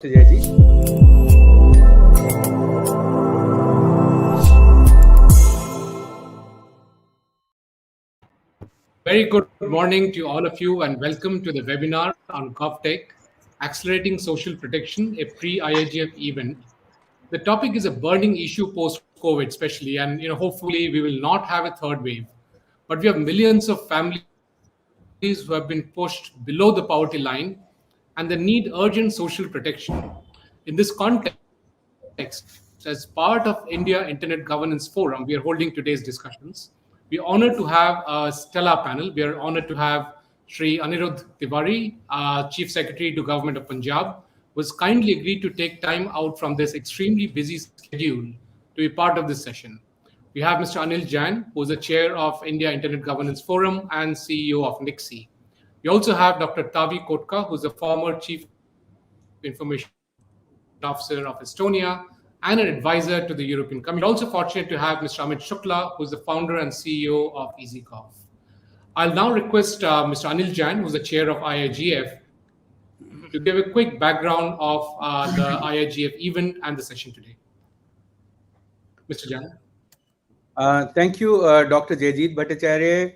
Jaji. Very good morning to all of you and welcome to the webinar on GovTech, Accelerating Social Protection, a pre-IIGF event. The topic is a burning issue post-COVID especially, and hopefully we will not have a third wave. But we have millions of families who have been pushed below the poverty line and they need urgent social protection. In this context, as part of India Internet Governance Forum, we are holding today's discussions. We are honored to have a stellar panel. We are honored to have Sri Anirudh Tiwari, Chief Secretary to Government of Punjab, who has kindly agreed to take time out from this extremely busy schedule to be part of this session. We have Mr. Anil Jain, who is the chair of India Internet Governance Forum and CEO of NICSI. We also have Dr. Tavi Kotka, who is the former Chief Information Officer of Estonia and an advisor to the European Commission. We're also fortunate to have Mr. Amit Shukla, who is the founder and CEO of EasyGov. I'll now request Mr. Anil Jain, who's the chair of IIGF, to give a quick background of the IIGF event and the session today. Mr. Jain. Thank you, Dr. Jayjeet Bhattacharya,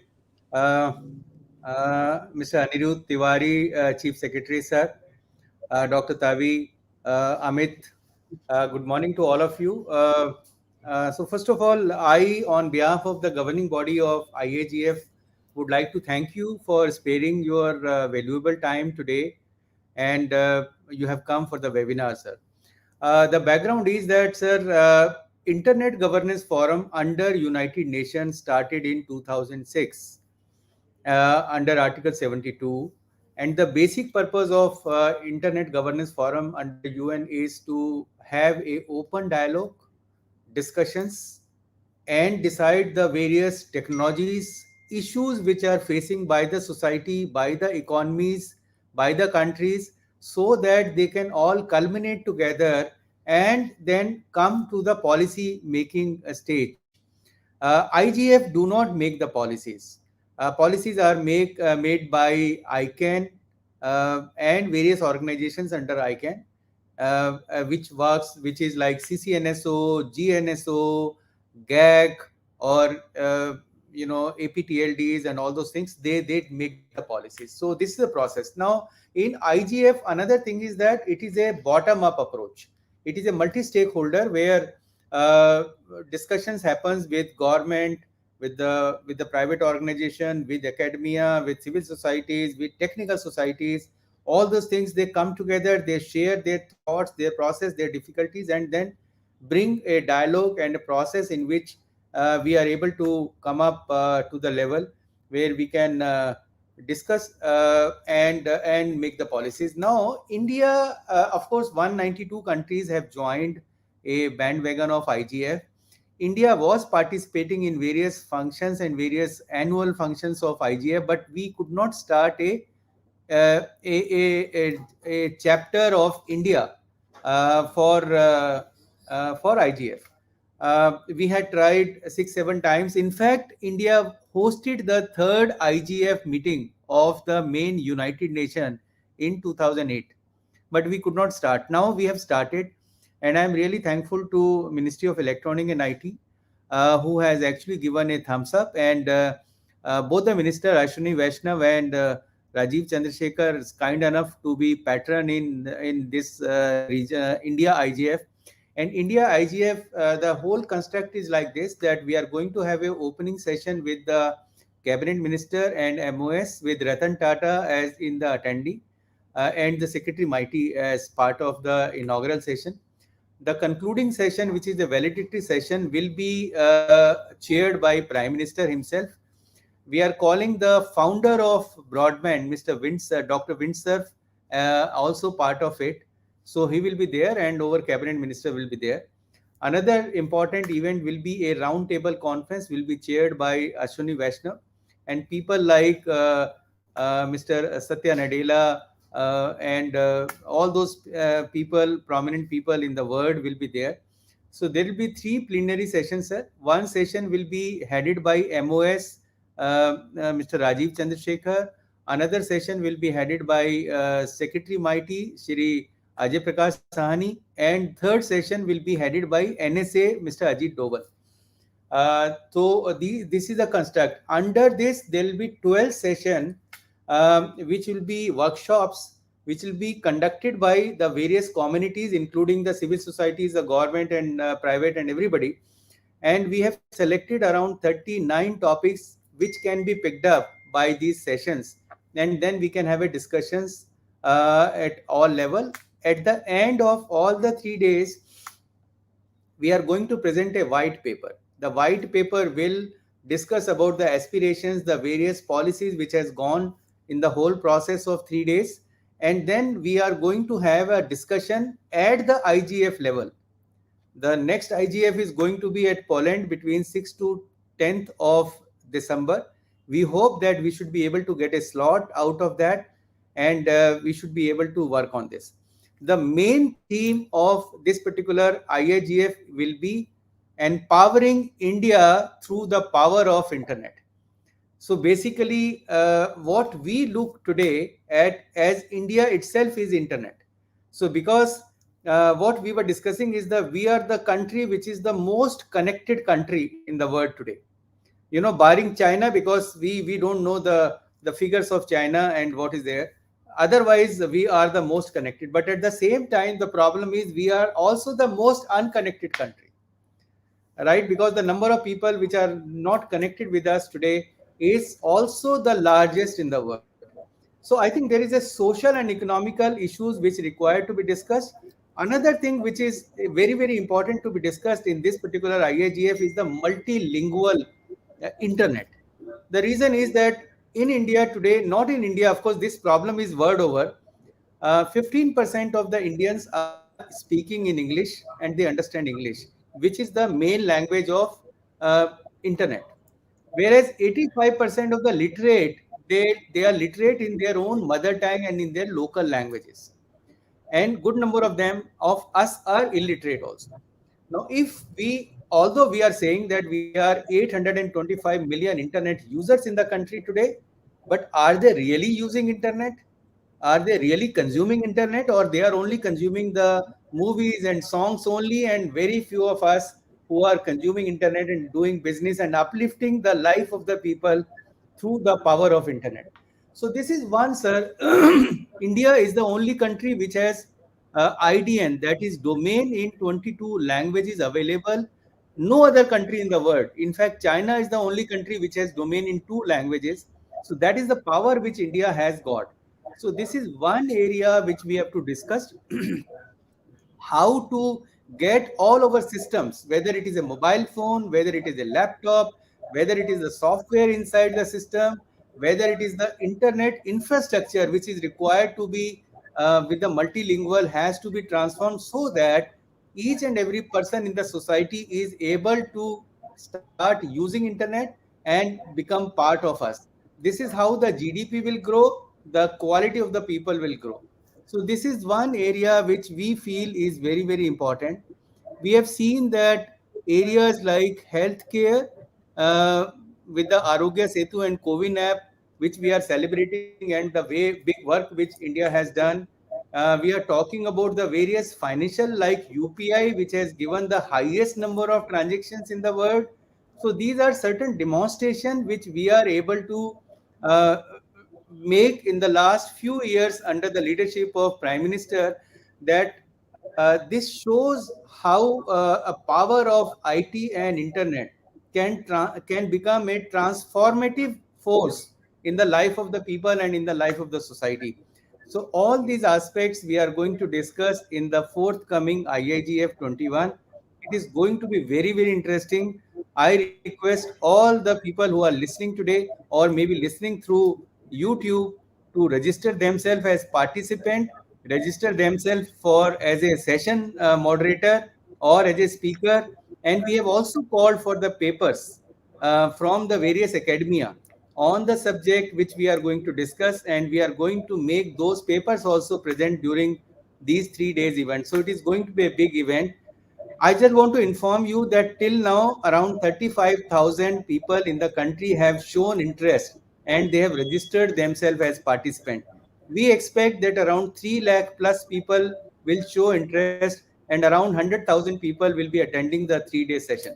Mr. Anirudh Tiwari, Chief Secretary, sir, Dr. Tavi, Amit. Good morning to all of you. So first of all, I, on behalf of the governing body of IIGF, would like to thank you for sparing your valuable time today, and you have come for the webinar, sir. The background is that, sir, Internet Governance Forum under United Nations started in 2006 under Article 72. And the basic purpose of Internet Governance Forum under UN is to have a open dialogue, discussions, and decide the various technologies, issues which are facing by the society, by the economies, by the countries, so that they can all culminate together and then come to the policy making stage. IGF do not make the policies. Policies are made by ICANN and various organizations under ICANN, which is like CCNSO, GNSO, GAG, or APTLDs and all those things. They make the policies. So this is the process. Now in IGF, another thing is that it is a bottom-up approach. It is a multi-stakeholder where discussions happens with government, with the private organization, with academia, with civil societies, with technical societies. All those things, they come together, they share their thoughts, their process, their difficulties, and then bring a dialogue and a process in which we are able to come up to the level where we can discuss and make the policies. Now, India, of course, 192 countries have joined a bandwagon of IGF. India was participating in various functions and various annual functions of IGF, but we could not start a chapter of India for IGF. We had tried 6-7 times. In fact, India hosted the third IGF meeting of the main United Nations in 2008, but we could not start. Now we have started, and I'm really thankful to Ministry of Electronics and IT, who has actually given a thumbs up. And both the Minister Ashwini Vaishnav and Rajiv Chandrasekhar is kind enough to be patron in this region, India IGF. And India IGF, the whole construct is like this, that we are going to have an opening session with the Cabinet Minister and MOS, with Ratan Tata as in the attendee, and the Secretary Mighty as part of the inaugural session. The concluding session, which is the validity session, will be chaired by Prime Minister himself. We are calling the founder of broadband, Mr. Dr. Windsurf, also part of it. So he will be there, and our Cabinet Minister will be there. Another important event will be a roundtable conference, will be chaired by Ashwini Vaishnav, and people like Mr. Satya Nadella and all those people, prominent people in the world, will be there. So there will be 3 plenary sessions, sir. One session will be headed by MOS, Mr. Rajiv Chandrasekhar. Another session will be headed by Secretary Mighty, Shri Ajay Prakash Sahani, and third session will be headed by NSA Mr. Ajit Doval. This is a construct. Under this, there will be 12 session, which will be workshops, which will be conducted by the various communities, including the civil societies, the government, and private, and everybody. And we have selected around 39 topics which can be picked up by these sessions, and then we can have a discussions at all level. At the end of all the 3 days, we are going to present a white paper. The white paper will discuss about the aspirations, the various policies which has gone in the whole process of 3 days, and then we are going to have a discussion at the IGF level. The next IGF is going to be at Poland between 6th to 10th of December. We hope that we should be able to get a slot out of that, and we should be able to work on this. The main theme of this particular IIGF will be empowering India through the power of internet. So basically, what we look today at as India itself is internet. So because what we were discussing is that we are the country which is the most connected country in the world today. Barring China, because we don't know the figures of China and what is there. Otherwise, we are the most connected. But at the same time, the problem is we are also the most unconnected country, right? Because the number of people which are not connected with us today is also the largest in the world. So I think there is a social and economical issues which require to be discussed. Another thing which is very, very important to be discussed in this particular IIGF is the multilingual internet. The reason is that in India today, not in India, of course, this problem is world over. 15% of the Indians are speaking in English and they understand English, which is the main language of internet. Whereas 85% of the literate, they are literate in their own mother tongue and in their local languages. And good number of them of us are illiterate also. Now, if we, although we are saying that we are 825 million internet users in the country today, but are they really using internet? Are they really consuming internet, or they are only consuming the movies and songs only, and very few of us who are consuming internet and doing business and uplifting the life of the people through the power of internet? So this is one, sir. India is the only country which has IDN, that is domain in 22 languages available. No other country in the world. In fact, China is the only country which has domain in 2 languages. So that is the power which India has got. So this is one area which we have to discuss. How to get all our systems, whether it is a mobile phone, whether it is a laptop, whether it is the software inside the system, whether it is the internet infrastructure which is required to be with the multilingual, has to be transformed so that each and every person in the society is able to start using internet and become part of us. This is how the GDP will grow, the quality of the people will grow. So this is one area which we feel is very, very important. We have seen that areas like healthcare, with the Arogya Setu and Covin app, which we are celebrating, and the way big work which India has done. We are talking about the various financial like UPI, which has given the highest number of transactions in the world. So these are certain demonstration which we are able to uh, make in the last few years under the leadership of Prime Minister, that this shows how a power of IT and internet can become a transformative force in the life of the people and in the life of the society. So all these aspects we are going to discuss in the forthcoming IIGF 21. It is going to be very, very interesting. I request all the people who are listening today or maybe listening through YouTube to register themselves as participant, register themselves for as a session moderator or as a speaker. And we have also called for the papers from the various academia on the subject which we are going to discuss, and we are going to make those papers also present during these 3 days event. So it is going to be a big event. I just want to inform you that till now, around 35,000 people in the country have shown interest and they have registered themselves as participants. We expect that around 3 lakh plus people will show interest, and around 100,000 people will be attending the 3 day session.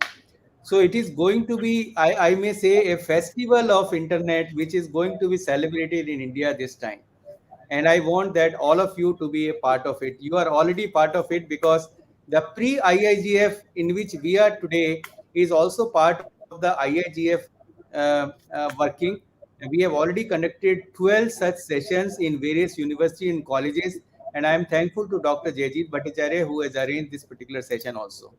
So it is going to be, I may say, a festival of internet, which is going to be celebrated in India this time. And I want that all of you to be a part of it. You are already part of it, because the pre-IIGF in which we are today is also part of the IIGF working. We have already conducted 12 such sessions in various universities and colleges, and I am thankful to Dr. Jayjeet Bhattacharya, who has arranged this particular session also.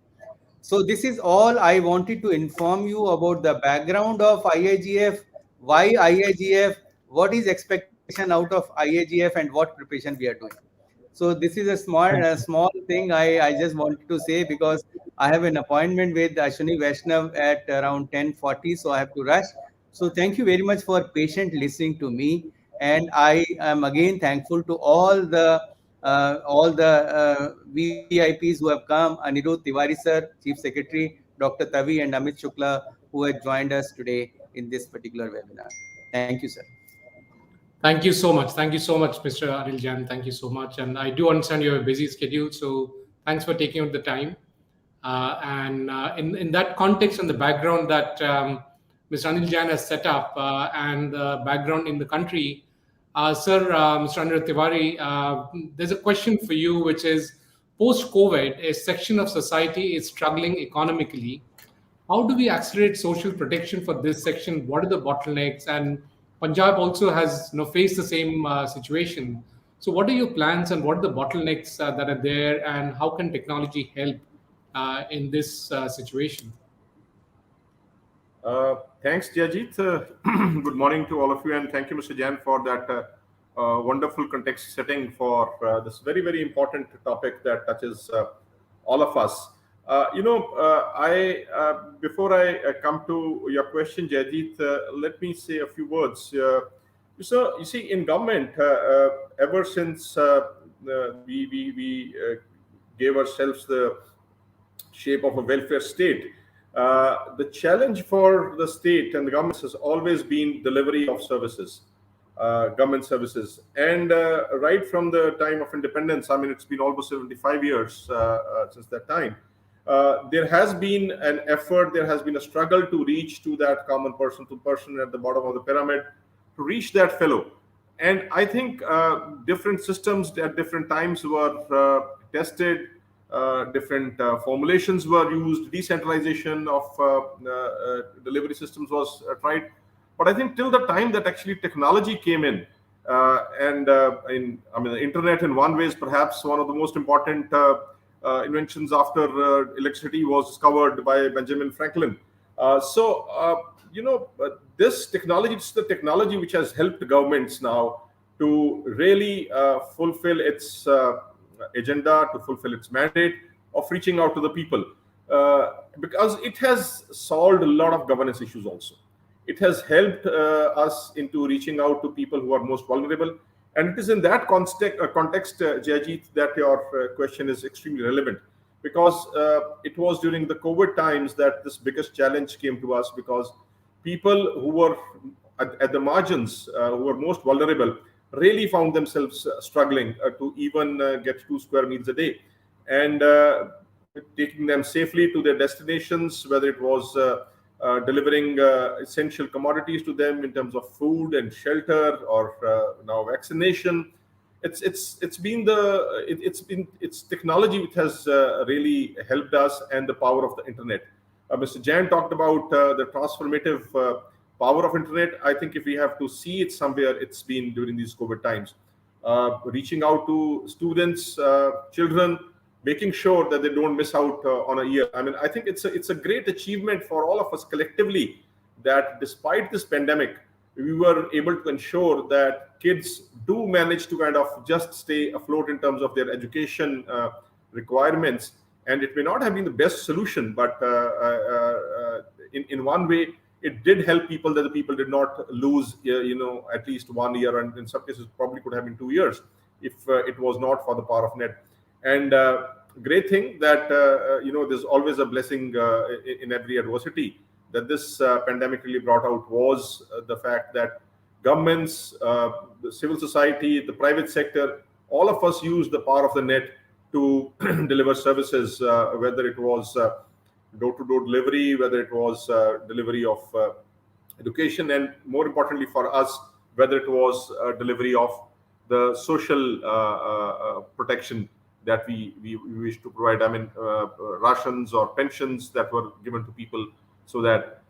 So this is all I wanted to inform you about the background of IIGF, why IIGF, what is expectation out of IIGF, and what preparation we are doing. So this is a small thing I just wanted to say, because I have an appointment with Ashwini Vaishnav at around 10:40, so I have to rush. So thank you very much for patient listening to me, and I am again thankful to all the VIPs who have come: Anirudh Tiwari sir, Chief Secretary, Dr. Tavi, and Amit Shukla, who have joined us today in this particular webinar. Thank you, sir. Thank you so much. Thank you so much, Mr. Anil Jan. Thank you so much. And I do understand you have a busy schedule, so thanks for taking out the time. In that context and the background that Mr. Anil Jan has set up, and the background in the country, sir, Mr. Anil Tiwari, there's a question for you, which is, post-COVID, a section of society is struggling economically. How do we accelerate social protection for this section? What are the bottlenecks? And Punjab also has faced the same situation. So what are your plans, and what are the bottlenecks that are there, and how can technology help in this situation? Thanks, Jajit. Good morning to all of you, and thank you, Mr. Jan, for that wonderful context setting for this very, very important topic that touches all of us. Before I come to your question, Jajit, let me say a few words. So, you see, in government, ever since we gave ourselves the shape of a welfare state, the challenge for the state and the governments has always been delivery of services, government services. And right from the time of independence, I mean, it's been almost 75 years since that time, there has been an effort, there has been a struggle to reach to that common person to person at the bottom of the pyramid, to reach that fellow. And I think different systems at different times were tested, different formulations were used, decentralization of delivery systems was tried. But I think till the time that actually technology came in, the internet in one way is perhaps one of the most important inventions after electricity was discovered by Benjamin Franklin. This technology, it's the technology which has helped governments now to really fulfill its agenda, to fulfill its mandate of reaching out to the people, because it has solved a lot of governance issues also. It has helped us into reaching out to people who are most vulnerable. And it is in that context, Jayajit, that your question is extremely relevant, because it was during the COVID times that this biggest challenge came to us, because people who were at the margins, who were most vulnerable, really found themselves struggling to even get 2 square meals a day. And taking them safely to their destinations, whether it was delivering essential commodities to them in terms of food and shelter, or now vaccination. It's technology which has really helped us, and the power of the internet. Mr. Jan talked about the transformative power of internet. I think if we have to see it somewhere, it's been during these COVID times, reaching out to students, children, making sure that they don't miss out on a year. I mean, I think it's a great achievement for all of us collectively, that despite this pandemic, we were able to ensure that kids do manage to kind of just stay afloat in terms of their education requirements. And it may not have been the best solution, but in one way, it did help people, that the people did not lose, at least 1 year, and in some cases probably could have been 2 years if it was not for the power of net. And great thing that there's always a blessing in every adversity, that this pandemic really brought out was the fact that governments, the civil society, the private sector, all of us use the power of the net to deliver services, whether it was door-to-door delivery, whether it was delivery of education, and more importantly for us, whether it was delivery of the social protection that we wish to provide. I mean, rations or pensions that were given to people so that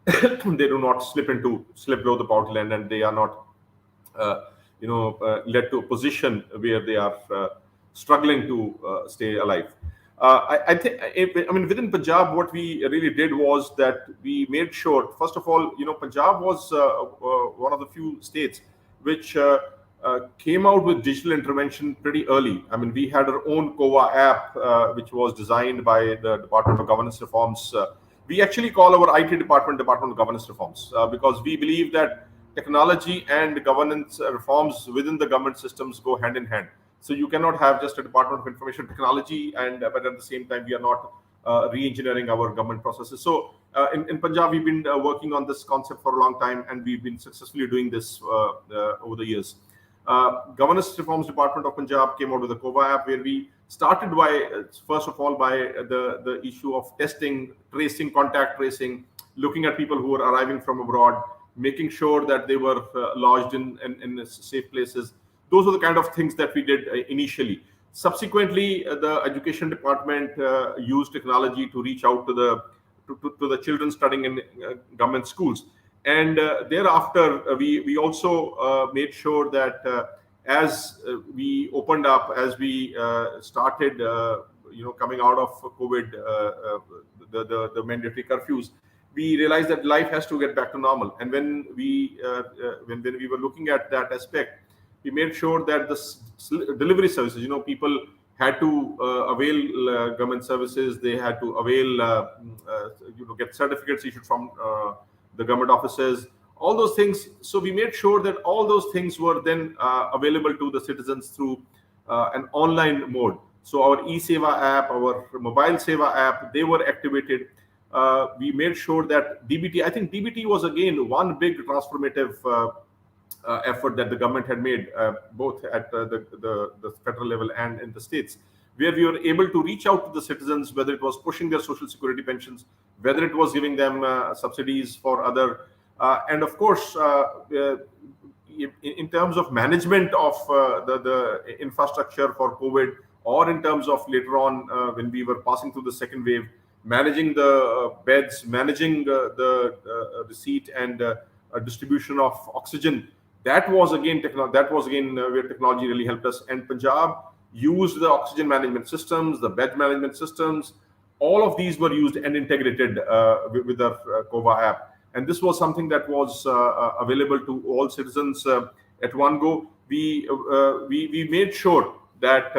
they do not slip below the poverty line, and they are not led to a position where they are struggling to stay alive. I think, I mean, within Punjab, what we really did was that we made sure, first of all, Punjab was one of the few states which came out with digital intervention pretty early. I mean, we had our own COVA app, which was designed by the Department of Governance Reforms. We actually call our IT department Department of Governance Reforms, because we believe that technology and governance reforms within the government systems go hand in hand. So you cannot have just a Department of Information Technology, but at the same time we are not re-engineering our government processes. So in Punjab, we've been working on this concept for a long time, and we've been successfully doing this over the years. Governance Reforms Department of Punjab came out with a COVA app, where we started by, first of all, by the issue of testing, tracing, contact tracing, looking at people who were arriving from abroad, making sure that they were lodged in safe places. Those are the kind of things that we did initially. Subsequently, the education department used technology to reach out to the children studying in government schools. And thereafter, we also made sure that as we opened up, as we started, coming out of COVID, the mandatory curfews, we realized that life has to get back to normal. And when we were looking at that aspect, we made sure that the delivery services, people had to avail government services. They had to avail, get certificates issued from the government offices, all those things. So we made sure that all those things were then available to the citizens through an online mode. So our e-Seva app, our mobile Seva app, they were activated. We made sure that DBT, I think DBT was again one big transformative effort that the government had made, both at the federal level and in the states, where we were able to reach out to the citizens, whether it was pushing their social security pensions, whether it was giving them subsidies for other, and of course, in terms of management of the infrastructure for COVID, or in terms of later on when we were passing through the second wave, managing the beds, managing the receipt and distribution of oxygen. That was again where technology really helped us. And Punjab used the oxygen management systems, the bed management systems. All of these were used and integrated with our COVA app. And this was something that was available to all citizens at one go. We made sure that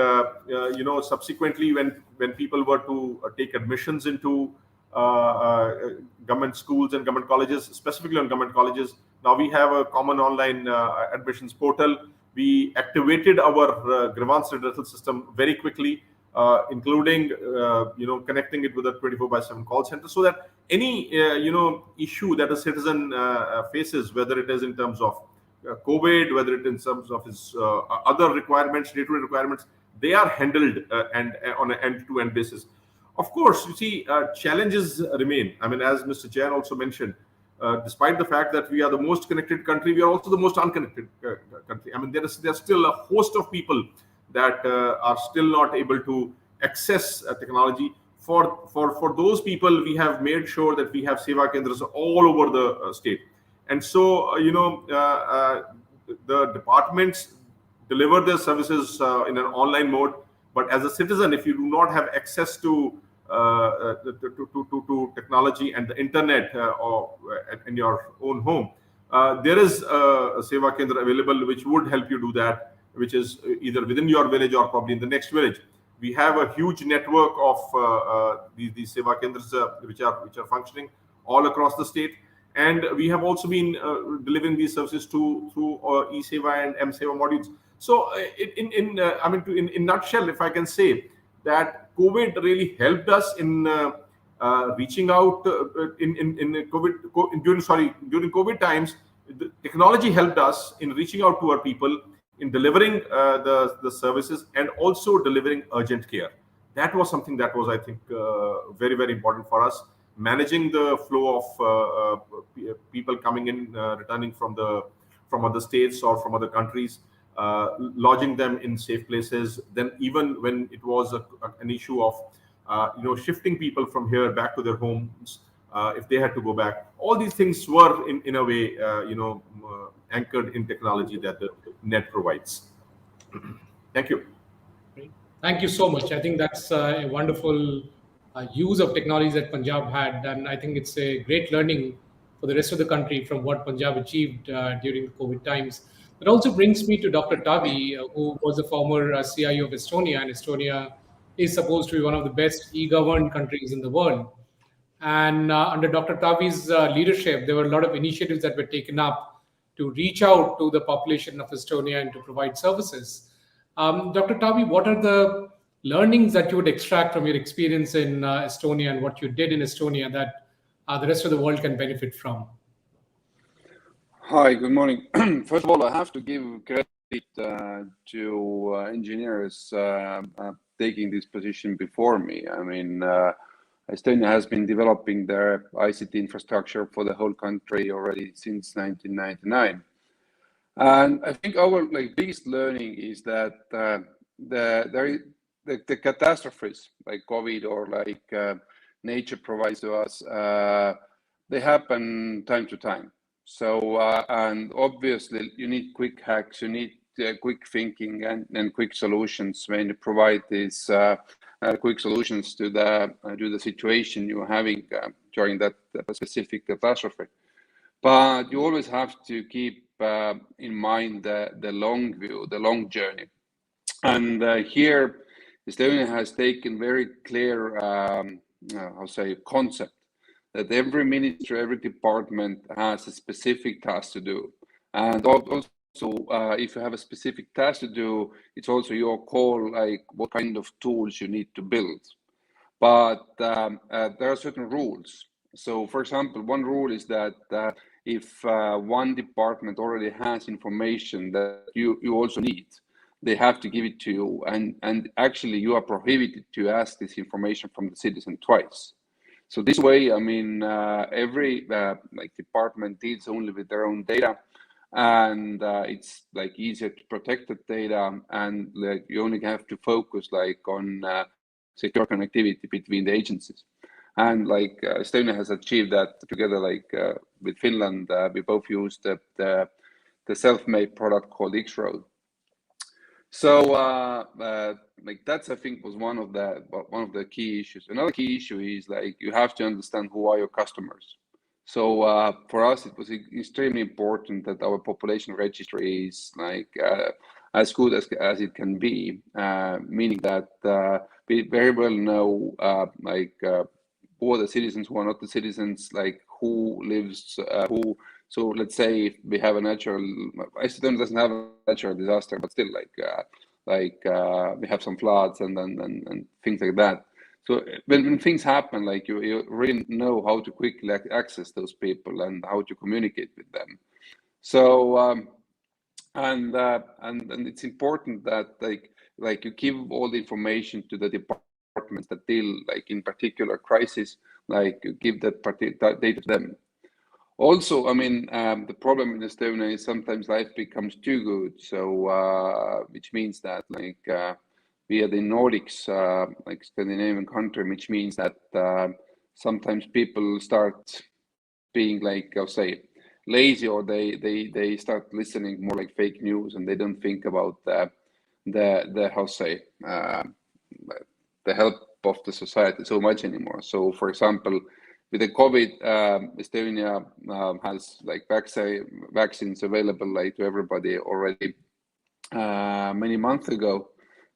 subsequently when people were to take admissions into government schools and government colleges, specifically on government colleges, now we have a common online admissions portal. We activated our grievance redressal system very quickly, including connecting it with a 24/7 call center, so that any issue that a citizen faces, whether it is in terms of COVID, whether it in terms of his other requirements, day-to-day requirements, they are handled and on an end-to-end basis. Of course, you see, challenges remain. I mean, as Mr. Jain also mentioned, despite the fact that we are the most connected country, we are also the most unconnected country. I mean, there's still a host of people that are still not able to access technology. For those people, we have made sure that we have Seva Kendras all over the state. And so, the departments deliver their services in an online mode. But as a citizen, if you do not have access to technology and the internet or in your own home, there is a Seva Kendra available which would help you do that, which is either within your village or probably in the next village. We have a huge network of these Seva Kendras which are functioning all across the state. And we have also been delivering these services through e-Seva and m-Seva modules. So, in nutshell, if I can say that COVID really helped us in reaching out during COVID times. The technology helped us in reaching out to our people, in delivering the services and also delivering urgent care. That was something that was, I think, very, very important for us. Managing the flow of people coming in, returning from other states or from other countries, lodging them in safe places. Then even when it was an issue of shifting people from here back to their homes, if they had to go back, all these things were in a way anchored in technology that the net provides. Thank you. Thank you so much. I think that's a wonderful use of technologies that Punjab had, and I think it's a great learning for the rest of the country from what Punjab achieved during the COVID times. That also brings me to Dr. Tavi, who was the former CIO of Estonia, and Estonia is supposed to be one of the best e-governed countries in the world. And under Dr. Tavi's leadership, there were a lot of initiatives that were taken up to reach out to the population of Estonia and to provide services. Dr. Tavi, what are the learnings that you would extract from your experience in Estonia and what you did in Estonia that the rest of the world can benefit from? Hi, good morning. First of all, I have to give credit to engineers taking this position before me. I mean, Estonia has been developing their ICT infrastructure for the whole country already since 1999. And I think our biggest learning is that the catastrophes like COVID or nature provides to us, they happen time to time. So, and obviously you need quick hacks, you need quick thinking and quick solutions when you provide these quick solutions to the situation you're having during that specific catastrophe. But you always have to keep in mind the long view, the long journey. And here, Estonia has taken very clear, concept that every ministry, every department has a specific task to do. And also, if you have a specific task to do, it's also your call, like what kind of tools you need to build. But there are certain rules. So, for example, one rule is that if one department already has information that you also need, they have to give it to you. And actually, you are prohibited to ask this information from the citizen twice. So this way, I mean, every department deals only with their own data, and it's easier to protect the data, and you only have to focus on secure connectivity between the agencies. And Estonia has achieved that together, with Finland. We both used the self-made product called X-Road. So that's, I think, was one of the key issues. Another key issue is you have to understand who are your customers. So for us, it was extremely important that our population registry is as good as it can be, meaning that we very well know who are the citizens, who are not the citizens, who lives, who. So let's say if we have a natural, Estonia doesn't have a natural disaster, but still we have some floods and things like that. So when things happen, you really know how to quickly access those people and how to communicate with them. So and it's important that you give all the information to the departments that deal in particular crisis, you give that data to them. Also, I mean, the problem in Estonia is sometimes life becomes too good. So, which means that we are the Nordics, Scandinavian country, which means that sometimes people start being lazy, or they start listening more fake news, and they don't think about the help of the society so much anymore. So, for example, with the COVID, Estonia has vaccines available to everybody already many months ago,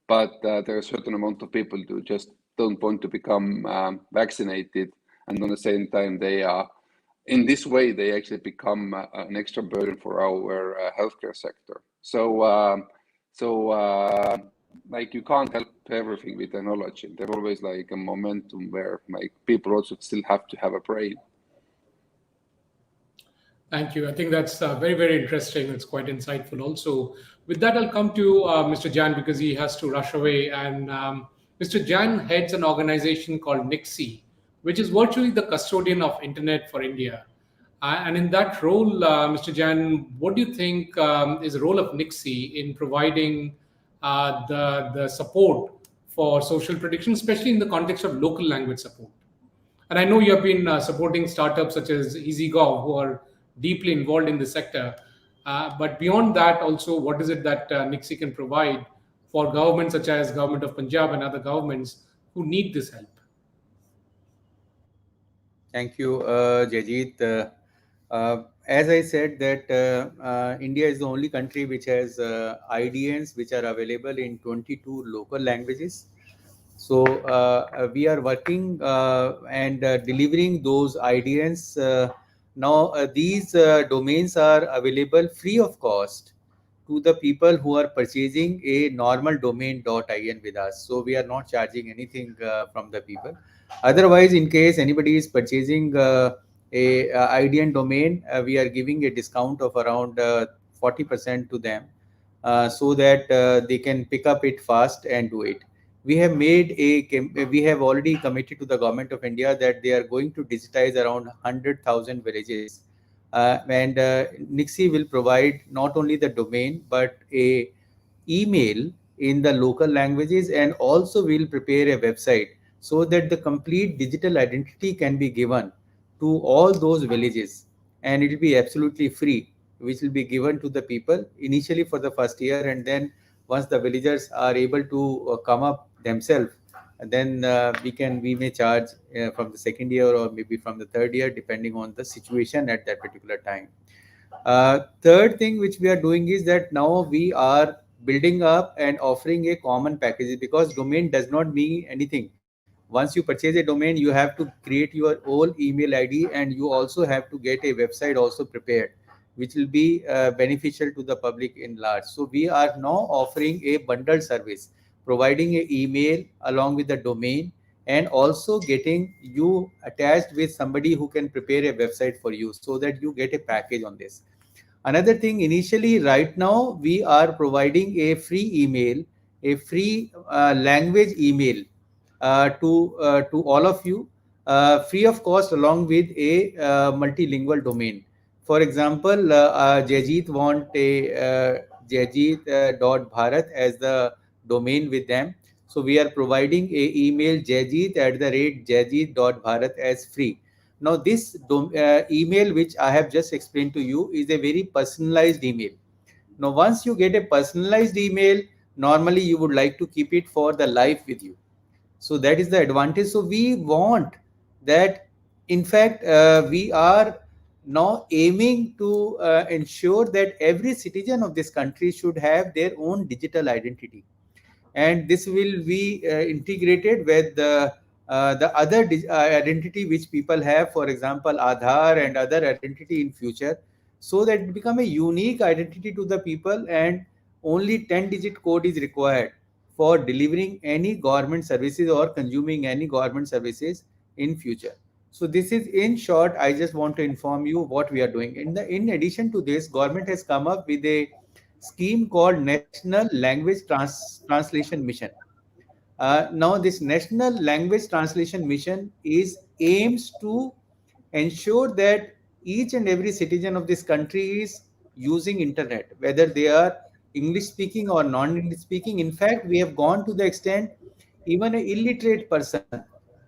but there are a certain amount of people who just don't want to become vaccinated, and on the same time they are. In this way, they actually become an extra burden for our healthcare sector. So, you can't help everything with technology. There's always a momentum where people also still have to have a brain. Thank you. I think that's very, very interesting. It's quite insightful also. With that, I'll come to Mr. Jan because he has to rush away. And Mr. Jan heads an organization called NIXI, which is virtually the custodian of Internet for India. And in that role, Mr. Jan, what do you think is the role of NIXI in providing the support for social protection, especially in the context of local language support? And I know you have been supporting startups such as EasyGov, who are deeply involved in the sector. But beyond that, also, what is it that NIXI can provide for governments such as Government of Punjab and other governments who need this help? Thank you, Jajit. As I said, that India is the only country which has IDNs which are available in 22 local languages. So we are working and delivering those IDNs. Now, these domains are available free of cost to the people who are purchasing a normal domain.in with us. So we are not charging anything from the people. Otherwise, in case anybody is purchasing a IDN domain, we are giving a discount of around 40% to them, so that they can pick up it fast and do it. We have already committed to the government of India that they are going to digitize around 100,000 villages, and NIXI will provide not only the domain but a email in the local languages, and also will prepare a website so that the complete digital identity can be given to all those villages, and it will be absolutely free, which will be given to the people initially for the first year, and then once the villagers are able to come up themselves, then we may charge from the second year or maybe from the third year, depending on the situation at that particular time. Third thing which we are doing is that now we are building up and offering a common package, because domain does not mean anything. Once you purchase a domain, you have to create your own email ID, and you also have to get a website also prepared, which will be beneficial to the public in large. So we are now offering a bundled service, providing a email along with the domain, and also getting you attached with somebody who can prepare a website for you, so that you get a package on this. Another thing, initially, right now, we are providing a free email, a free language email to all of you, free of cost, along with a multilingual domain. For example, Jajit want a Jajit dot Bharat as the domain with them. So we are providing a email Jajit at the rate Jajit dot Bharat as free. Now, this email which I have just explained to you is a very personalized email. Now, once you get a personalized email, normally you would like to keep it for the life with you. So that is the advantage. So we want that, in fact, we are now aiming to ensure that every citizen of this country should have their own digital identity, and this will be integrated with the other identity which people have, for example Aadhaar and other identity in future, so that it become a unique identity to the people, and only 10-digit code is required for delivering any government services or consuming any government services in future. So this is, in short, I just want to inform you what we are doing. In addition to this, government has come up with a scheme called National Language Translation Mission. Now, this National Language Translation Mission is aims to ensure that each and every citizen of this country is using internet, whether they are English speaking or non-English speaking. In fact, we have gone to the extent, even an illiterate person,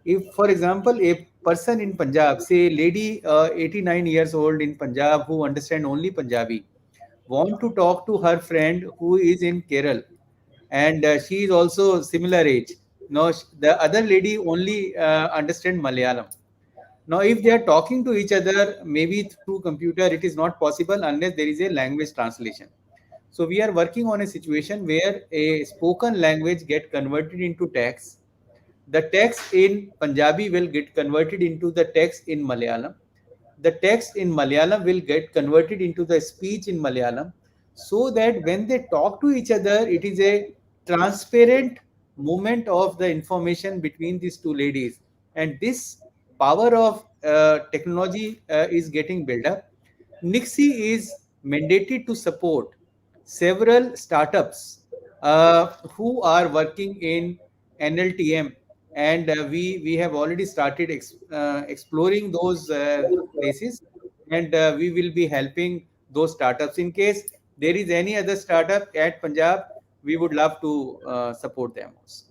if, for example, a person in Punjab, say lady 89 years old in Punjab who understand only Punjabi, want to talk to her friend who is in Kerala, and she is also similar age. Now, the other lady only understand Malayalam. Now, if they are talking to each other, maybe through computer, it is not possible unless there is a language translation. So we are working on a situation where a spoken language get converted into text. The text in Punjabi will get converted into the text in Malayalam. The text in Malayalam will get converted into the speech in Malayalam, so that when they talk to each other, it is a transparent movement of the information between these two ladies. And this power of technology is getting built up. NIXI is mandated to support several startups who are working in NLTM, and we have already started exploring those places, and we will be helping those startups. In case there is any other startup at Punjab, we would love to support them also.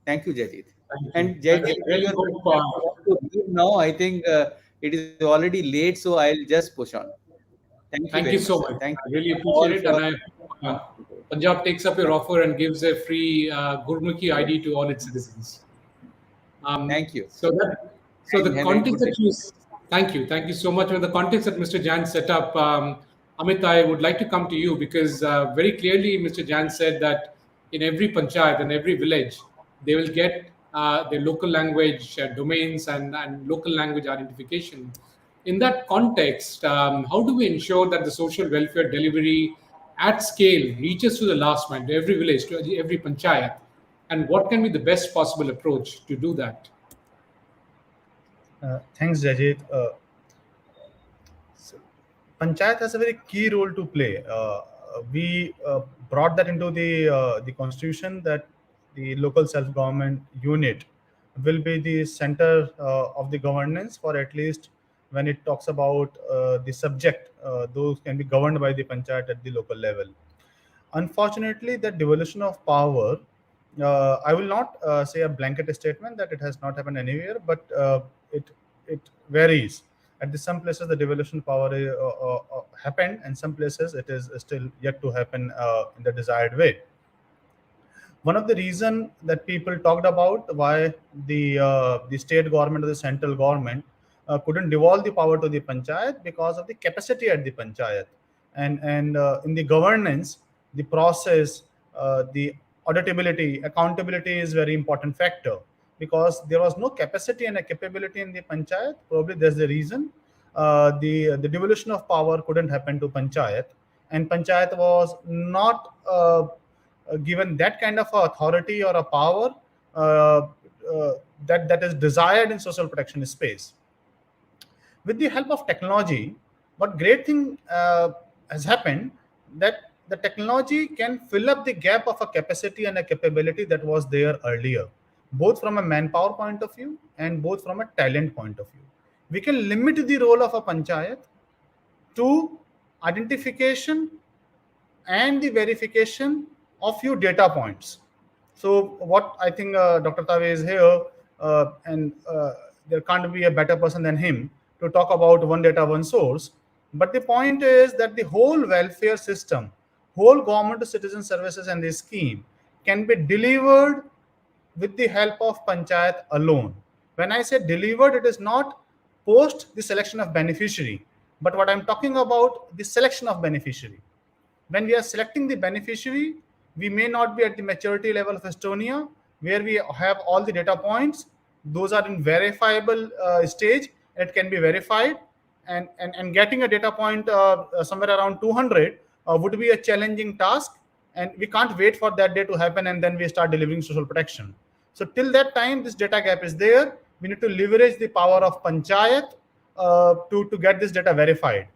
Thank you, Jajit. Thank you. And Thank Jajit, you. Really you hope. have to leave now. I think it is already late, so I'll just push on. Thank you Thank very you much, so sir. much. Thank I you really all appreciate it. for. And Punjab takes up your offer and gives a free Gurmukhi ID to all its citizens. Thank you. So And the have a context good day. that thank you so much. For the context that Mr. Jan set up, Amit, I would like to come to you because very clearly Mr. Jan said that in every panchayat and every village, they will get their local language domains and local language identification. In that context, how do we ensure that the social welfare delivery at scale reaches to the last mile, to every village, to every panchayat? And what can be the best possible approach to do that? Thanks, Jajit. So Panchayat has a very key role to play. We brought that into the constitution that the local self-government unit will be the center of the governance for at least when it talks about the subject. Those can be governed by the panchayat at the local level. Unfortunately, the devolution of power, I will not say a blanket statement that it has not happened anywhere, but it varies. At some places, the devolution power happened, and some places it is still yet to happen in the desired way. One of the reason that people talked about why the state government or the central government couldn't devolve the power to the panchayat because of the capacity at the panchayat, and in the governance, the process, the auditability, accountability is very important factor, because there was no capacity and a capability in the panchayat. Probably that's the reason the devolution of power couldn't happen to panchayat, and panchayat was not given that kind of authority or a power uh, that is desired in social protection space. With the help of technology, what great thing has happened, that the technology can fill up the gap of a capacity and a capability that was there earlier, both from a manpower point of view and both from a talent point of view. We can limit the role of a panchayat to identification and the verification of few data points. So what I think Dr. Tave is here, and there can't be a better person than him to talk about one data, one source. But the point is that the whole welfare system, whole government to citizen services and the scheme can be delivered with the help of panchayat alone. When I say delivered, it is not post the selection of beneficiary, but what I'm talking about, the selection of beneficiary. When we are selecting the beneficiary, we may not be at the maturity level of Estonia, where we have all the data points. Those are in verifiable stage. It can be verified, and getting a data point somewhere around 200 would be a challenging task, and we can't wait for that day to happen and then we start delivering social protection. So till that time, this data gap is there. We need to leverage the power of panchayat to get this data verified.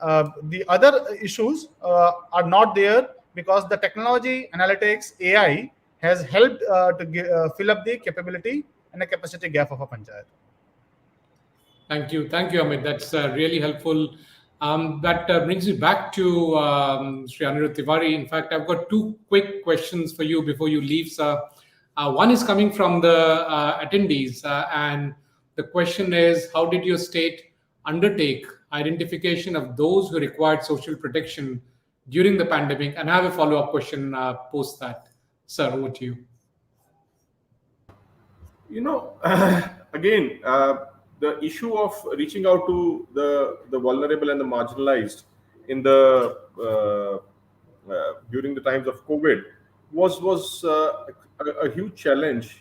The other issues are not there because the technology, analytics, AI has helped to fill up the capability and the capacity gap of a panchayat. Thank you, Amit. That's really helpful. That brings me back to Sri Anirudh Tiwari. In fact, I've got two quick questions for you before you leave, sir. One is coming from the attendees, and the question is, how did your state undertake identification of those who required social protection during the pandemic? And I have a follow-up question post that. Sir, over to you. You know, again, the issue of reaching out to the vulnerable and the marginalized in the during the times of COVID was a huge challenge,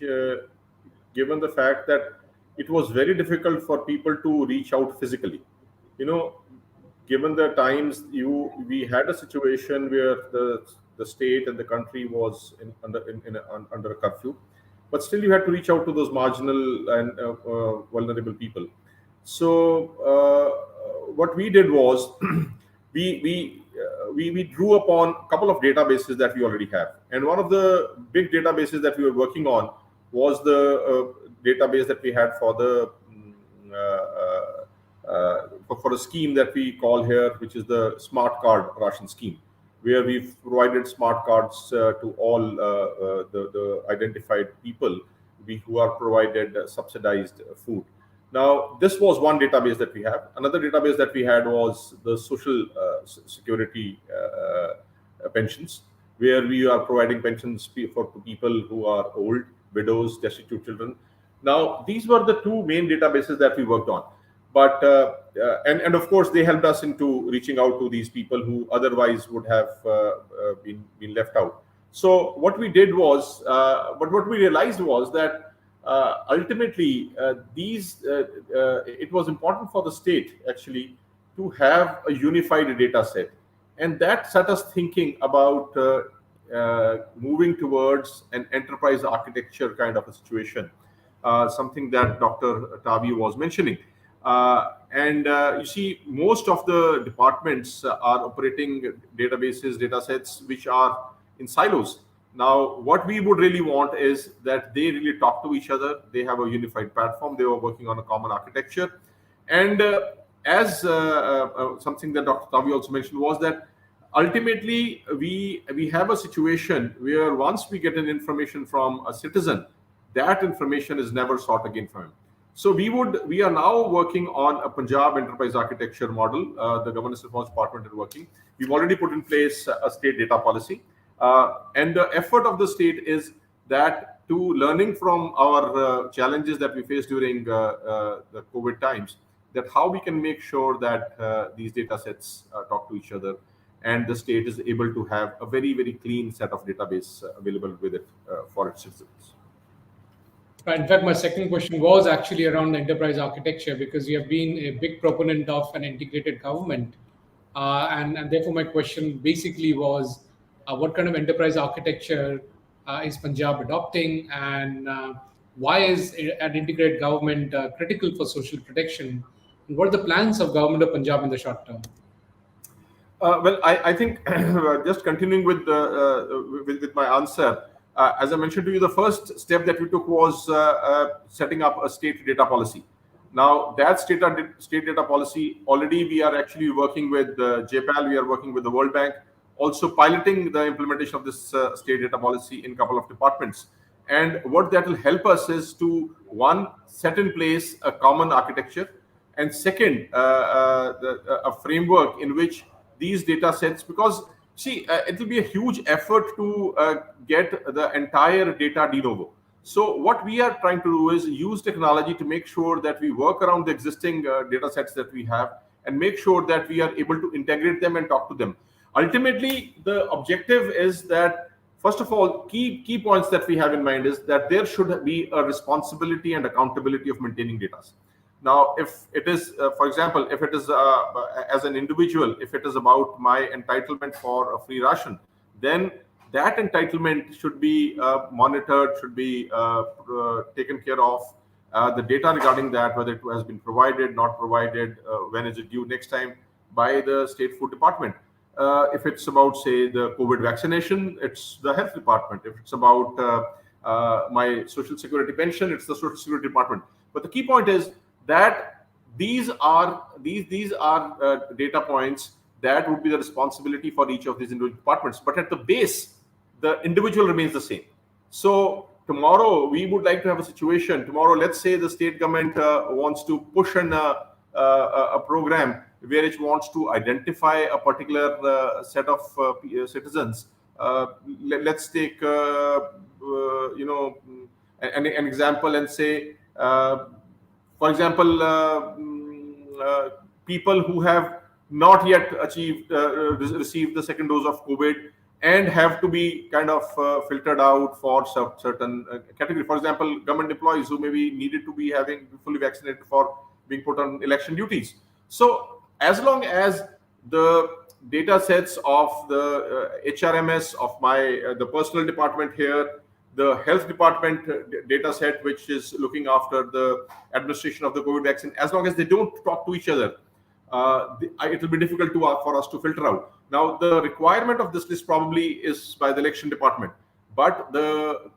given the fact that it was very difficult for people to reach out physically. You know, given the times we had a situation where the state and the country was under a curfew, but still you had to reach out to those marginal and vulnerable people. So what we did was we drew upon a couple of databases that we already have, and one of the big databases that we were working on was the database that we had for the for a scheme that we call here, which is the Smart Card Ration Scheme, where we've provided smart cards to all the identified people who are provided subsidized food. Now, this was one database that we have. Another database that we had was the Social Security pensions, where we are providing pensions for people who are old, widows, destitute children. Now, these were the two main databases that we worked on. But and of course, they helped us into reaching out to these people who otherwise would have been left out. So what we did was, but what we realized was that ultimately it was important for the state actually to have a unified data set, and that set us thinking about moving towards an enterprise architecture kind of a situation, something that Dr. Tavi was mentioning. You see, most of the departments are operating databases, data sets which are in silos. Now, what we would really want is that they really talk to each other. They have a unified platform. They were working on a common architecture. And as something that Dr. Tavi also mentioned was that ultimately we have a situation where once we get an information from a citizen, that information is never sought again from him. So we are now working on a Punjab enterprise architecture model. The Governance Reforms Department is working. We've already put in place a state data policy. And the effort of the state is that to learning from our challenges that we faced during the COVID times, that how we can make sure that these data sets talk to each other, and the state is able to have a very, very clean set of database available with it for its citizens. In fact, my second question was actually around the enterprise architecture, because you have been a big proponent of an integrated government. And therefore, my question basically was, what kind of enterprise architecture is Punjab adopting, and why is an integrated government critical for social protection? And what are the plans of government of Punjab in the short term? Well, I think just continuing with my answer, as I mentioned to you, the first step that we took was setting up a state data policy. Now, that state data policy, already we are actually working with JPAL, we are working with the World Bank, also piloting the implementation of this state data policy in a couple of departments. And what that will help us is to, one, set in place a common architecture, and second, a framework in which these data sets, because see, it will be a huge effort to get the entire data de novo. So what we are trying to do is use technology to make sure that we work around the existing data sets that we have, and make sure that we are able to integrate them and talk to them. Ultimately, the objective is that, first of all, key points that we have in mind is that there should be a responsibility and accountability of maintaining data. Now, if it is, for example, if it is as an individual, if it is about my entitlement for a free ration, then that entitlement should be monitored, should be taken care of. The data regarding that, whether it has been provided, not provided, when is it due next time, by the state food department. If it's about, say, the COVID vaccination, it's the health department. If it's about my social security pension, it's the social security department. But the key point is that these are data points that would be the responsibility for each of these individual departments. But at the base, the individual remains the same. So tomorrow, we would like to have a situation. Tomorrow, let's say the state government wants to push a program where it wants to identify a particular set of citizens. Let's take an example and say, for example, people who have not yet received the second dose of COVID and have to be kind of filtered out for certain category. For example, government employees who maybe needed to be fully vaccinated for being put on election duties. So as long as the data sets of the HRMS of the personal department here, the health department data set, which is looking after the administration of the COVID vaccine, as long as they don't talk to each other, it will be difficult for us to filter out. Now, the requirement of this list probably is by the election department, but the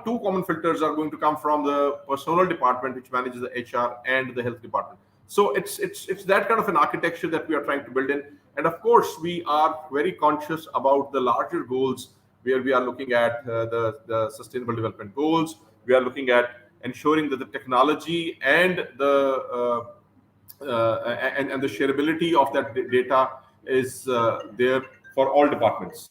two common filters are going to come from the personnel department, which manages the HR, and the health department. So it's that kind of an architecture that we are trying to build in. And of course, we are very conscious about the larger goals, where we are looking at the Sustainable Development Goals. We are looking at ensuring that the technology and the and the shareability of that data is there for all departments.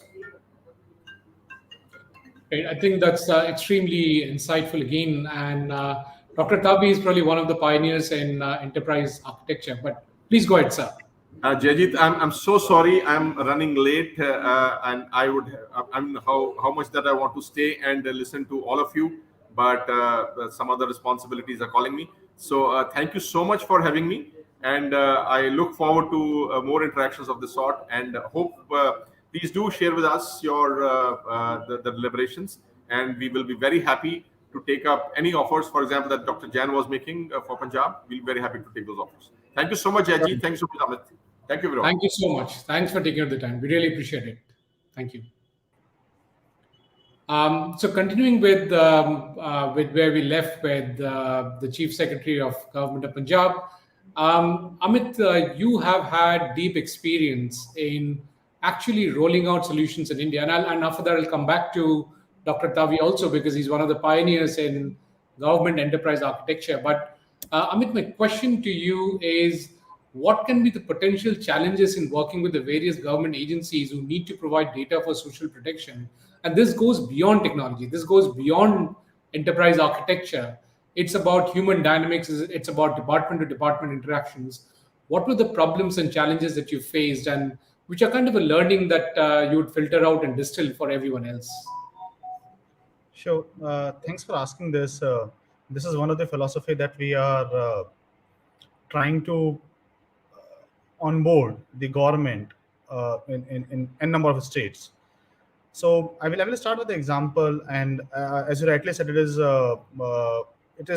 Right. I think that's extremely insightful again. And Dr. Tabi is probably one of the pioneers in enterprise architecture. But please go ahead, sir. Jayajit, I'm so sorry. I'm running late, and I'm how much that I want to stay and listen to all of you, but some other responsibilities are calling me. So thank you so much for having me, and I look forward to more interactions of this sort. And hope please do share with us your the deliberations, and we will be very happy to take up any offers. For example, that Dr. Jan was making for Punjab. We'll be very happy to take those offers. Thank you so much, Jayajit. Thank you so much, Amit. Thank you, everyone. Thank you so much. Thanks for taking out the time. We really appreciate it. Thank you. So continuing with where we left with the Chief Secretary of Government of Punjab, Amit, you have had deep experience in actually rolling out solutions in India. And after that, I'll come back to Dr. Tavi also, because he's one of the pioneers in government enterprise architecture. But Amit, my question to you is, what can be the potential challenges in working with the various government agencies who need to provide data for social protection? And this goes beyond technology. This goes beyond enterprise architecture. It's about human dynamics. It's about department-to-department interactions. What were the problems and challenges that you faced, and which are kind of a learning that you would filter out and distill for everyone else? Sure. Thanks for asking this. This is one of the philosophy that we are trying to onboard the government in a number of states. So I will start with the example, and as you rightly said, it is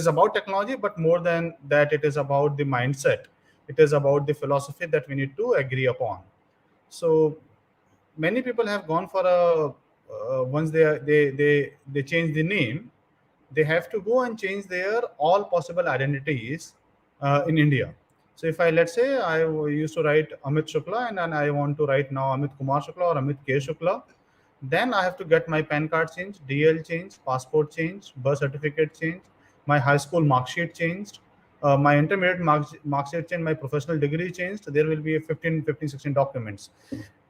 about technology, but more than that, it is about the mindset. It is about the philosophy that we need to agree upon. So many people have gone for once they change the name, they have to go and change their all possible identities in India. So if let's say I used to write Amit Shukla, and then I want to write now Amit Kumar Shukla or Amit K Shukla, then I have to get my PAN card changed, DL changed, passport changed, birth certificate changed, my high school mark sheet changed, my intermediate mark sheet changed, my professional degree changed. There will be 15, 16 documents.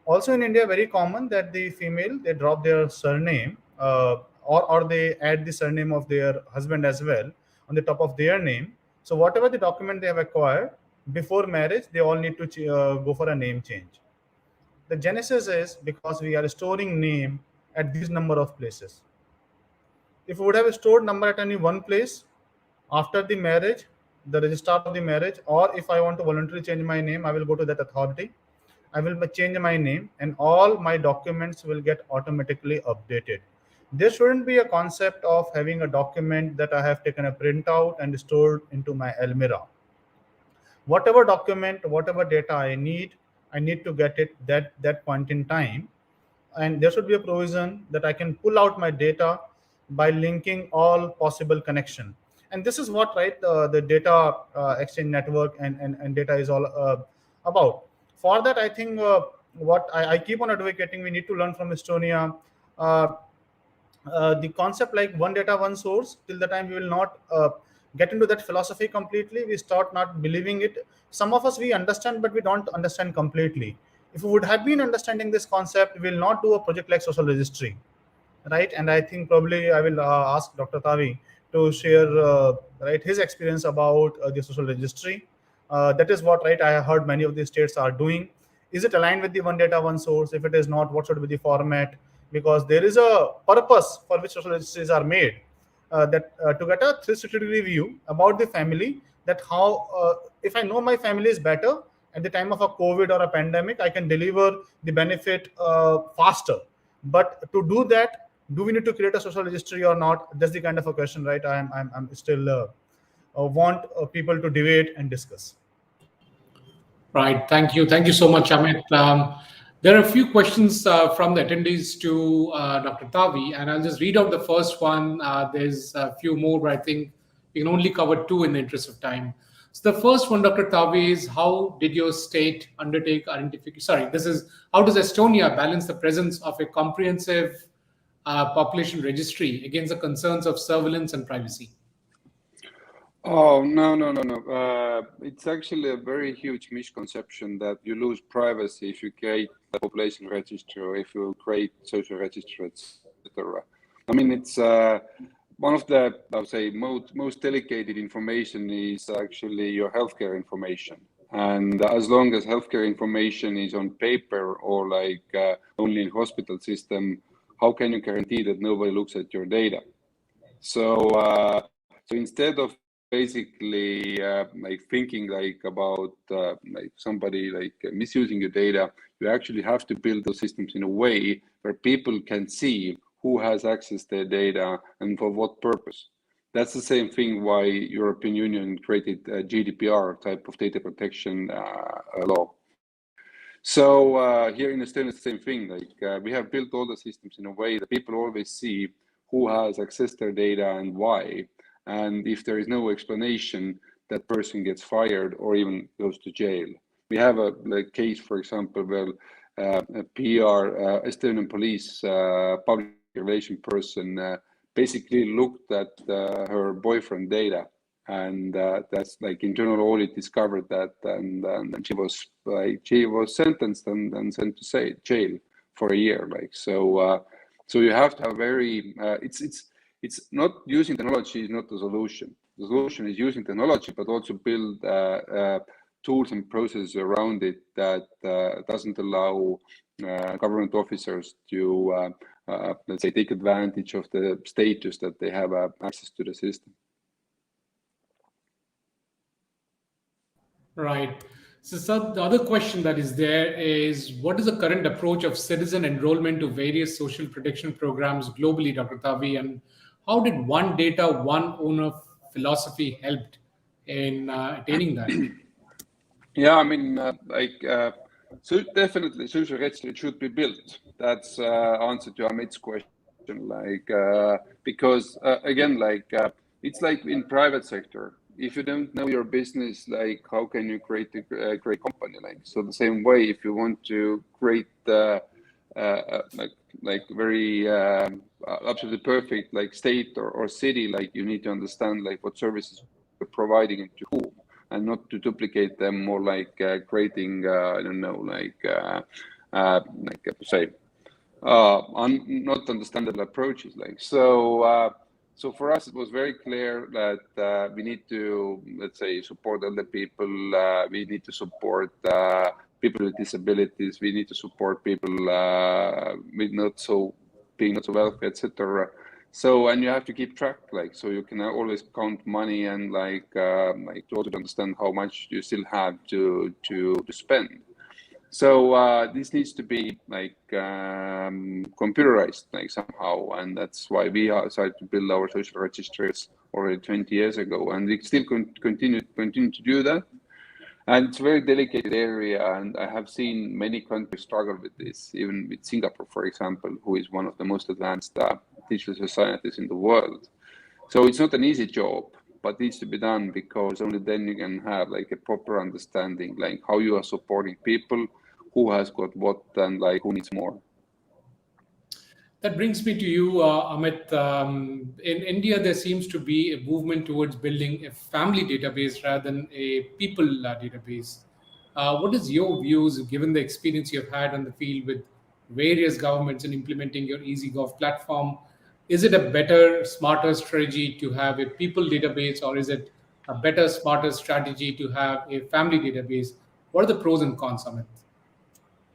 Also in India, very common that the female, they drop their surname or they add the surname of their husband as well on the top of their name. So whatever the document they have acquired before marriage, they all need to go for a name change. The genesis is because we are storing name at these number of places. If we would have stored number at only one place, after the marriage, the registrar of the marriage, or if I want to voluntarily change my name, I will go to that authority. I will change my name, and all my documents will get automatically updated. There shouldn't be a concept of having a document that I have taken a printout and stored into my Almirah. Whatever document, whatever data I need to get it that point in time. And there should be a provision that I can pull out my data by linking all possible connection. And this is what, right, the data exchange network and data is all about. For that, I think what I keep on advocating, we need to learn from Estonia. The concept like one data, one source, till the time we will not get into that philosophy completely, we start not believing it. Some of us, we understand, but we don't understand completely. If we would have been understanding this concept, we will not do a project like social registry, right? And I think probably I will ask Dr. Tavi to share right his experience about the social registry. That is what, right, I heard many of the states are doing. Is it aligned with the one data, one source? If it is not, what should be the format? Because there is a purpose for which social registries are made, that to get a 360-degree view about the family, that how, if I know my family is better at the time of a COVID or a pandemic, I can deliver the benefit faster. But to do that, do we need to create a social registry or not? That's the kind of a question, right? I'm still want people to debate and discuss. Right. Thank you. Thank you so much, Amit. There are a few questions from the attendees to Dr. Tavi, and I'll just read out the first one. There's a few more, but I think we can only cover two in the interest of time. So the first one, Dr. Tavi, is how did your state undertake identification? Sorry, this is how does Estonia balance the presence of a comprehensive population registry against the concerns of surveillance and privacy? Oh, no. It's actually a very huge misconception that you lose privacy if you create a population register or if you create social register, etc. I mean, it's one of the, I would say, most delicate information is actually your healthcare information. And as long as healthcare information is on paper or like only in hospital system, how can you guarantee that nobody looks at your data? So instead of basically like thinking like about like somebody like misusing your data, you actually have to build those systems in a way where people can see who has access to their data and for what purpose. That's the same thing why European Union created a GDPR type of data protection law. So here in Estonia, it's the same thing. Like we have built all the systems in a way that people always see who has access to their data and why. And if there is no explanation, that person gets fired or even goes to jail. We have a case, for example, where a PR Estonian police public relation person basically looked at her boyfriend data, and that's like internal audit discovered that, and she was sentenced and sent to jail for a year. So you have to have very it's not using technology is not the solution. The solution is using technology, but also build tools and processes around it that doesn't allow government officers to, let's say, take advantage of the status that they have access to the system. Right. So the other question that is there is, what is the current approach of citizen enrollment to various social protection programs globally, Dr. Tavi, and how did one data, one owner philosophy helped in attaining that? Yeah, I mean, so definitely social register should be built. That's answer to Amit's question. Because again, it's like in private sector. If you don't know your business, like how can you create a great company? So the same way, if you want to create like very absolutely perfect like state or city, like you need to understand like what services you're providing and to whom, and not to duplicate them, more like creating I don't know, not understandable approaches. So for us, it was very clear that we need to, let's say, support other people. We need to support people with disabilities. We need to support people with not so wealthy, etc. So, and you have to keep track, so you can always count money and to also understand how much you still have to spend. So this needs to be computerized somehow, and that's why we decided to build our social registers already 20 years ago, and we still continue to do that. And it's a very delicate area, and I have seen many countries struggle with this, even with Singapore, for example, who is one of the most advanced digital societies in the world. So it's not an easy job, but needs to be done, because only then you can have a proper understanding, how you are supporting people, who has got what, and who needs more. That brings me to you, Amit. In India, there seems to be a movement towards building a family database rather than a people database. What is your views, given the experience you've had on the field with various governments in implementing your EasyGov platform? Is it a better, smarter strategy to have a people database, or is it a better, smarter strategy to have a family database? What are the pros and cons, Amit?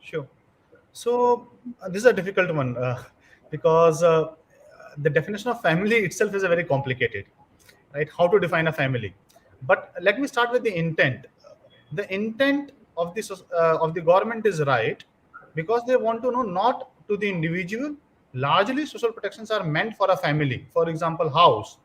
Sure. So this is a difficult one because the definition of family itself is a very complicated, right? How to define a family? But let me start with the intent. The intent of the government is right, because they want to know not to the individual. Largely, social protections are meant for a family. For example, house,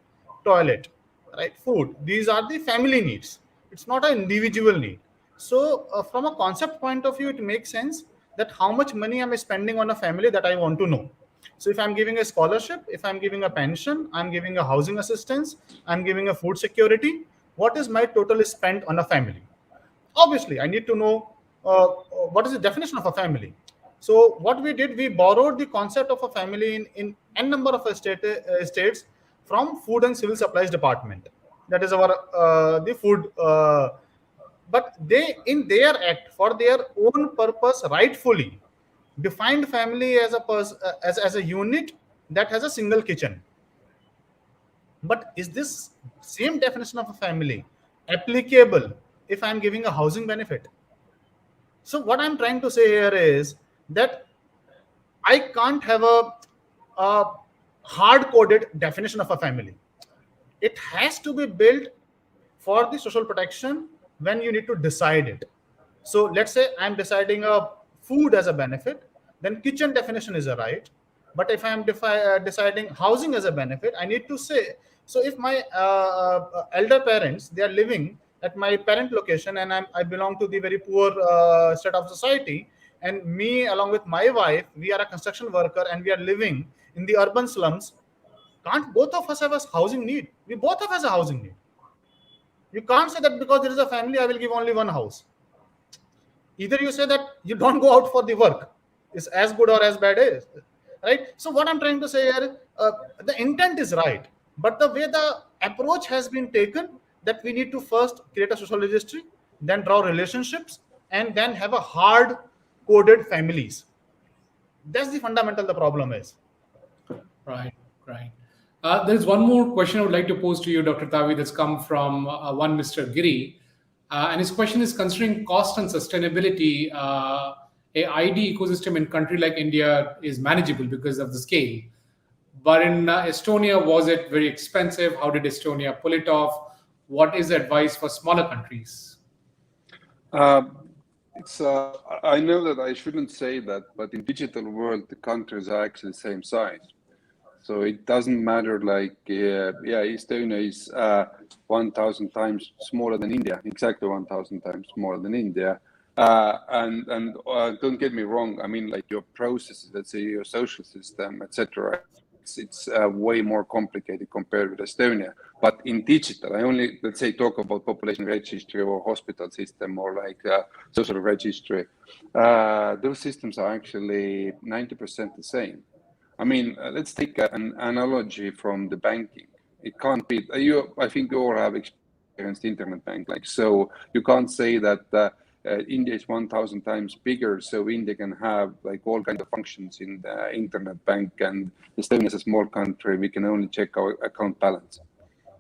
toilet, right, food. These are the family needs. It's not an individual need. So from a concept point of view, it makes sense that how much money am I spending on a family that I want to know. So if I'm giving a scholarship, if I'm giving a pension, I'm giving a housing assistance, I'm giving a food security, what is my total spent on a family? Obviously, I need to know what is the definition of a family. So what we did, we borrowed the concept of a family in n number of states from Food and Civil Supplies Department. That is our the food. But they, in their act, for their own purpose, rightfully defined family as as a unit that has a single kitchen. But is this same definition of a family applicable if I'm giving a housing benefit? So what I'm trying to say here is that I can't have a hard-coded definition of a family. It has to be built for the social protection when you need to decide it. So let's say I'm deciding a food as a benefit, then kitchen definition is a right. But if I'm deciding housing as a benefit, I need to say, so if my elder parents, they are living at my parent location and I belong to the very poor set of society, and me along with my wife, we are a construction worker and we are living in the urban slums, can't both of us have a housing need? We both of us a housing need. You can't say that because there is a family, I will give only one house. Either you say that you don't go out for the work, is as good or as bad is, right? So what I'm trying to say here, the intent is right, but the way the approach has been taken, that we need to first create a social registry, then draw relationships, and then have a hard coded families. That's the fundamental the problem is. Right, right. There's one more question I would like to pose to you, Dr. Tavi, that's come from one Mr. Giri. And his question is, considering cost and sustainability, a ID ecosystem in a country like India is manageable because of the scale. But in Estonia, was it very expensive? How did Estonia pull it off? What is the advice for smaller countries? I know that I shouldn't say that, but in digital world, the countries are actually the same size. So it doesn't matter, like, Estonia is 1,000 times smaller than India, exactly 1,000 times smaller than India. And don't get me wrong, I mean, like your processes, let's say your social system, etc. It's way more complicated compared with Estonia. But in digital, I only, let's say, talk about population registry or hospital system or like social registry. Those systems are actually 90% the same. I mean, let's take an analogy from the banking. It can't be, I think you all have experienced internet bank, like, so you can't say that India is 1,000 times bigger, so India can have like all kinds of functions in the internet bank, and Estonia is a small country, we can only check our account balance.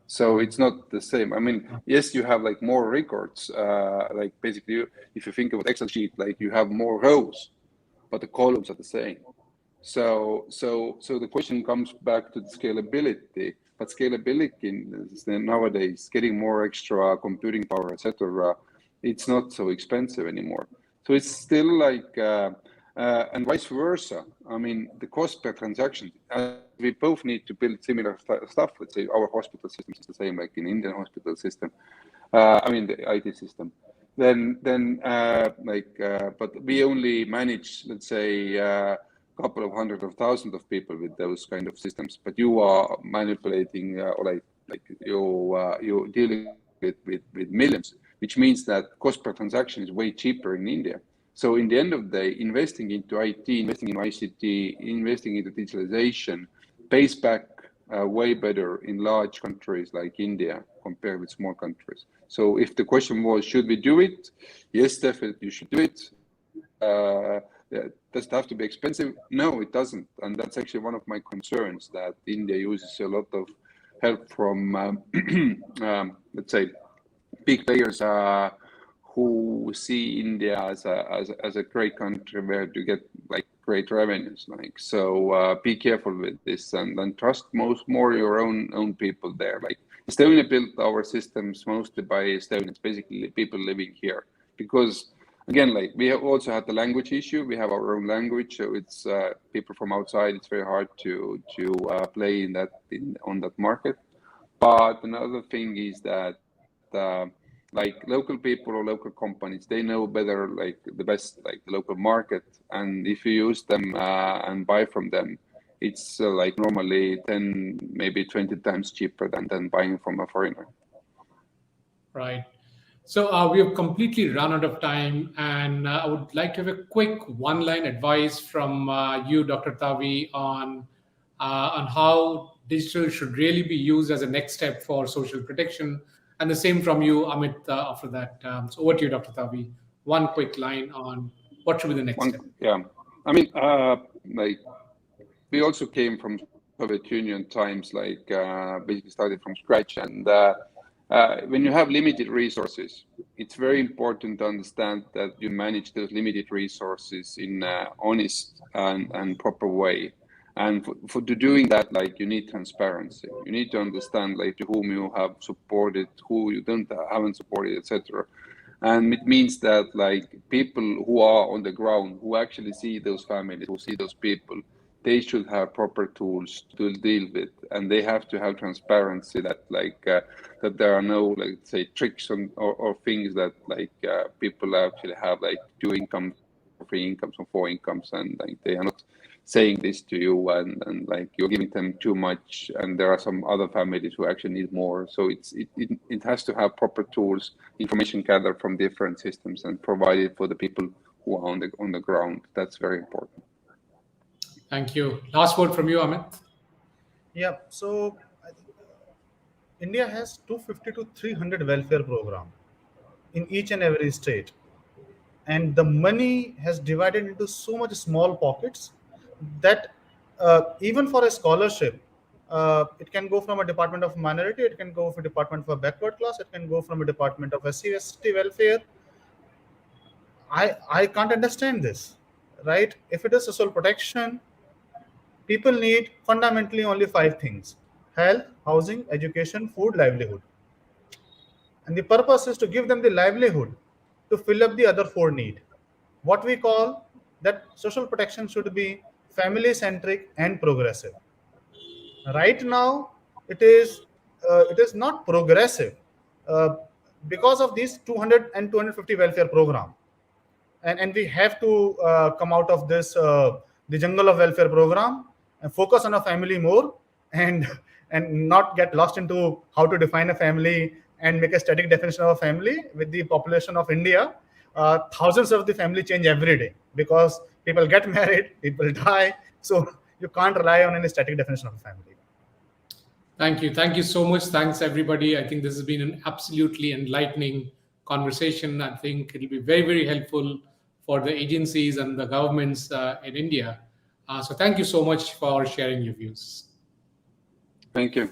So it's not the same. I mean, yes, you have like more records, like basically, if you think about Excel sheet, like you have more rows, but the columns are the same. So the question comes back to the scalability, but scalability nowadays, getting more extra computing power, etc., it's not so expensive anymore. So it's still like, and vice versa. I mean, the cost per transaction, we both need to build similar stuff. Let's say our hospital system is the same, like in Indian hospital system. I mean, the IT system. But we only manage, let's say, couple of hundred of thousands of people with those kind of systems, but you are manipulating or like you're dealing with millions, which means that cost per transaction is way cheaper in India. So in the end of the day, investing into IT, investing in ICT, investing into digitalization pays back way better in large countries like India compared with small countries. So if the question was, should we do it? Yes, definitely you should do it. Does it have to be expensive? No, it doesn't. And that's actually one of my concerns, that India uses a lot of help from, let's say, big players who see India as a great country where to get like great revenues. Like, so be careful with this and trust more your own people there. Like Estonia built our systems mostly by Estonians, basically people living here, because again, like we have also had the language issue. We have our own language, so it's people from outside. It's very hard to play on that market. But another thing is that like local people or local companies, they know better, like the best, like the local market. And if you use them and buy from them, it's like normally 10, maybe 20 times cheaper than buying from a foreigner. Right. So we have completely run out of time, and I would like to have a quick one-line advice from you, Dr. Tavi, on how digital should really be used as a next step for social protection, and the same from you, Amit, after that. So over to you, Dr. Tavi. One quick line on what should be the next step. Yeah, I mean, like we also came from Soviet Union times, like basically started from scratch, and when you have limited resources, it's very important to understand that you manage those limited resources in an honest and proper way. And for doing that, like you need transparency. You need to understand like to whom you have supported, who you haven't supported, etc. And it means that like people who are on the ground, who actually see those families, who see those people, they should have proper tools to deal with, and they have to have transparency that like that there are no, like say, tricks or things that like people actually have like 2 incomes, 3 incomes, or 4 incomes, and like they are not saying this to you, and like you're giving them too much, and there are some other families who actually need more. So it has to have proper tools, information gathered from different systems, and provided for the people who are on the ground. That's very important. Thank you. Last word from you, Amit. Yeah, so I think India has 250 to 300 welfare program in each and every state, and the money has divided into so much small pockets that even for a scholarship, it can go from a department of minority, it can go from a department for backward class, it can go from a department of SC/ST welfare. I can't understand this, right? If it is social protection, people need fundamentally only 5 things: health, housing, education, food, livelihood. And the purpose is to give them the livelihood to fill up the other 4 need. What we call that social protection should be family centric and progressive. Right now, it is not progressive because of these 200 and 250 welfare program. And we have to come out of this the jungle of welfare program and focus on a family more, and not get lost into how to define a family and make a static definition of a family. With the population of India, thousands of the family change every day because people get married, people die, so you can't rely on any static definition of a family. Thank you. Thank you so much. Thanks, everybody. I think this has been an absolutely enlightening conversation. I think it'll be very, very helpful for the agencies and the governments in India. So thank you so much for sharing your views. Thank you.